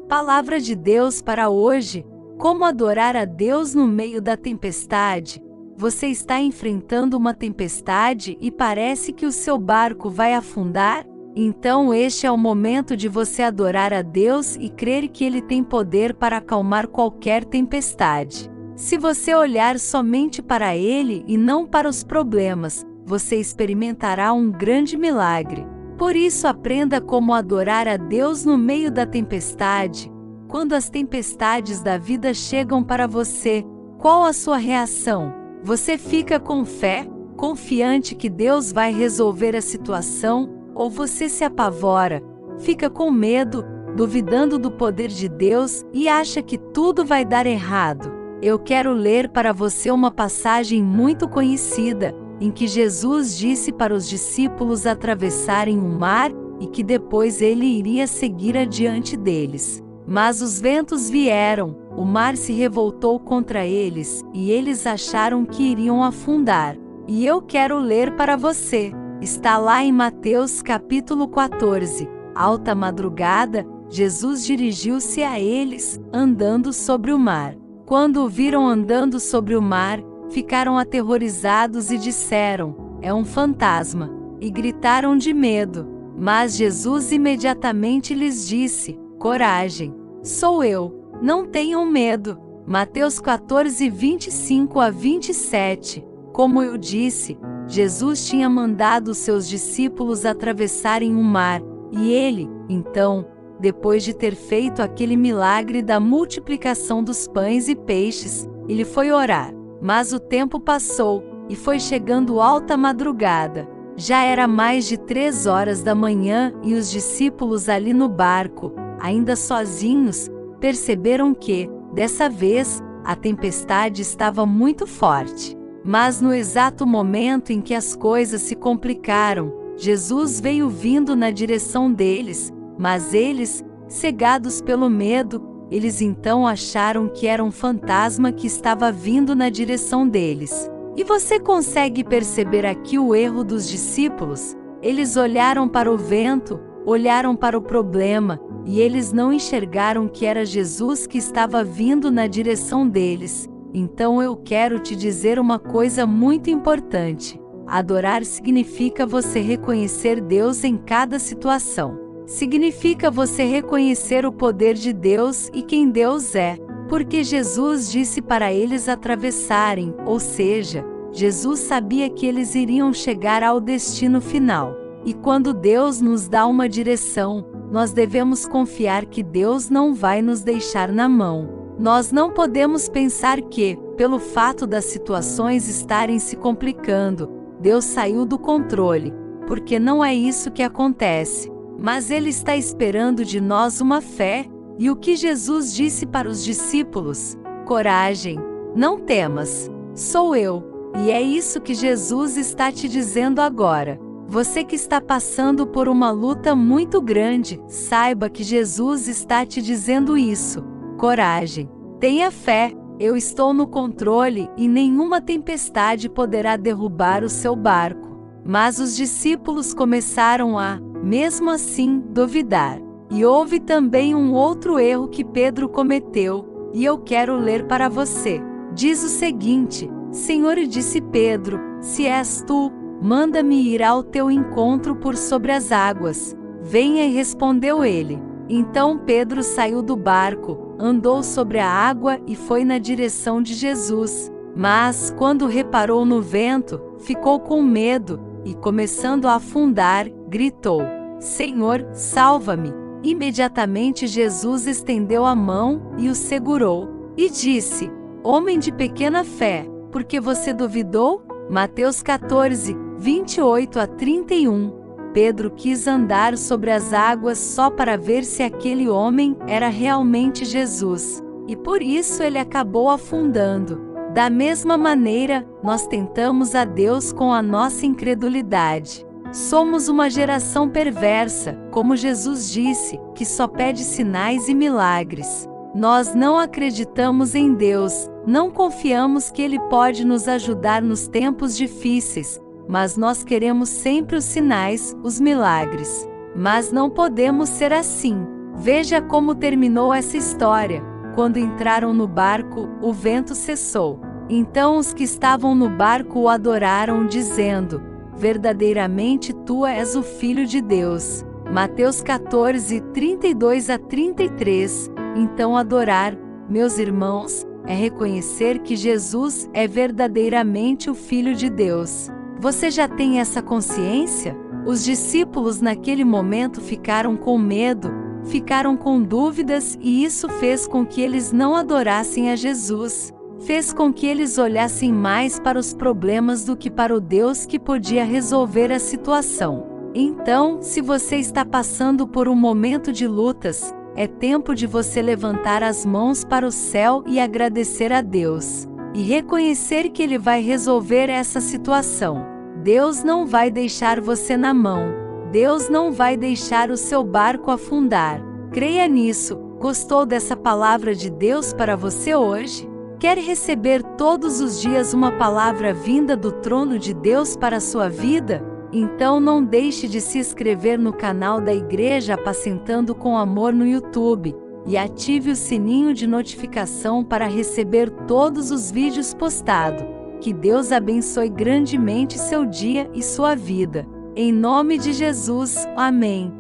Palavra de Deus para hoje: como adorar a Deus no meio da tempestade? Você está enfrentando uma tempestade e parece que o seu barco vai afundar? Então este é o momento de você adorar a Deus e crer que Ele tem poder para acalmar qualquer tempestade. Se você olhar somente para Ele e não para os problemas, você experimentará um grande milagre. Por isso, aprenda como adorar a Deus no meio da tempestade. Quando as tempestades da vida chegam para você, qual a sua reação? Você fica com fé, confiante que Deus vai resolver a situação, ou você se apavora, fica com medo, duvidando do poder de Deus e acha que tudo vai dar errado? Eu quero ler para você uma passagem muito conhecida, em que Jesus disse para os discípulos atravessarem o mar e que depois ele iria seguir adiante deles. Mas os ventos vieram, o mar se revoltou contra eles e eles acharam que iriam afundar. E eu quero ler para você. Está lá em Mateus capítulo 14. Alta madrugada, Jesus dirigiu-se a eles, andando sobre o mar. Quando o viram andando sobre o mar, ficaram aterrorizados e disseram: "É um fantasma", e gritaram de medo. Mas Jesus imediatamente lhes disse: "Coragem, sou eu, não tenham medo." Mateus 14, 25 a 27. Como eu disse, Jesus tinha mandado os seus discípulos atravessarem o mar, e ele, então, depois de ter feito aquele milagre da multiplicação dos pães e peixes, ele foi orar. Mas o tempo passou, e foi chegando alta madrugada. Já era mais de 3 horas da manhã e os discípulos ali no barco, ainda sozinhos, perceberam que, dessa vez, a tempestade estava muito forte. Mas no exato momento em que as coisas se complicaram, Jesus veio vindo na direção deles, mas eles, cegados pelo medo, eles então acharam que era um fantasma que estava vindo na direção deles. E você consegue perceber aqui o erro dos discípulos? Eles olharam para o vento, olharam para o problema, e eles não enxergaram que era Jesus que estava vindo na direção deles. Então eu quero te dizer uma coisa muito importante. Adorar significa você reconhecer Deus em cada situação. Significa você reconhecer o poder de Deus e quem Deus é, porque Jesus disse para eles atravessarem, ou seja, Jesus sabia que eles iriam chegar ao destino final. E quando Deus nos dá uma direção, nós devemos confiar que Deus não vai nos deixar na mão. Nós não podemos pensar que, pelo fato das situações estarem se complicando, Deus saiu do controle, porque não é isso que acontece. Mas Ele está esperando de nós uma fé, e o que Jesus disse para os discípulos? Coragem, não temas, sou eu. E é isso que Jesus está te dizendo agora. Você que está passando por uma luta muito grande, saiba que Jesus está te dizendo isso. Coragem, tenha fé, eu estou no controle e nenhuma tempestade poderá derrubar o seu barco. Mas os discípulos começaram a, mesmo assim, duvidar. E houve também um outro erro que Pedro cometeu, e eu quero ler para você. Diz o seguinte: "Senhor", disse Pedro, "se és tu, manda-me ir ao teu encontro por sobre as águas." "Venha", respondeu ele. Então Pedro saiu do barco, andou sobre a água e foi na direção de Jesus. Mas, quando reparou no vento, ficou com medo, e começando a afundar, gritou: "Senhor, salva-me!" Imediatamente Jesus estendeu a mão e o segurou, e disse: "Homem de pequena fé, por que você duvidou?" Mateus 14, 28 a 31. Pedro quis andar sobre as águas só para ver se aquele homem era realmente Jesus, e por isso ele acabou afundando. Da mesma maneira, nós tentamos a Deus com a nossa incredulidade. Somos uma geração perversa, como Jesus disse, que só pede sinais e milagres. Nós não acreditamos em Deus, não confiamos que Ele pode nos ajudar nos tempos difíceis, mas nós queremos sempre os sinais, os milagres. Mas não podemos ser assim. Veja como terminou essa história. Quando entraram no barco, o vento cessou. Então os que estavam no barco o adoraram, dizendo: verdadeiramente tu és o Filho de Deus. Mateus 14, 32 a 33. Então adorar, meus irmãos, é reconhecer que Jesus é verdadeiramente o Filho de Deus. Você já tem essa consciência? Os discípulos naquele momento ficaram com medo, ficaram com dúvidas, e isso fez com que eles não adorassem a Jesus. Fez com que eles olhassem mais para os problemas do que para o Deus que podia resolver a situação. Então, se você está passando por um momento de lutas, é tempo de você levantar as mãos para o céu e agradecer a Deus. E reconhecer que Ele vai resolver essa situação. Deus não vai deixar você na mão. Deus não vai deixar o seu barco afundar. Creia nisso. Gostou dessa palavra de Deus para você hoje? Quer receber todos os dias uma palavra vinda do trono de Deus para a sua vida? Então não deixe de se inscrever no canal da Igreja Apacentando com Amor no YouTube e ative o sininho de notificação para receber todos os vídeos postados. Que Deus abençoe grandemente seu dia e sua vida. Em nome de Jesus, amém.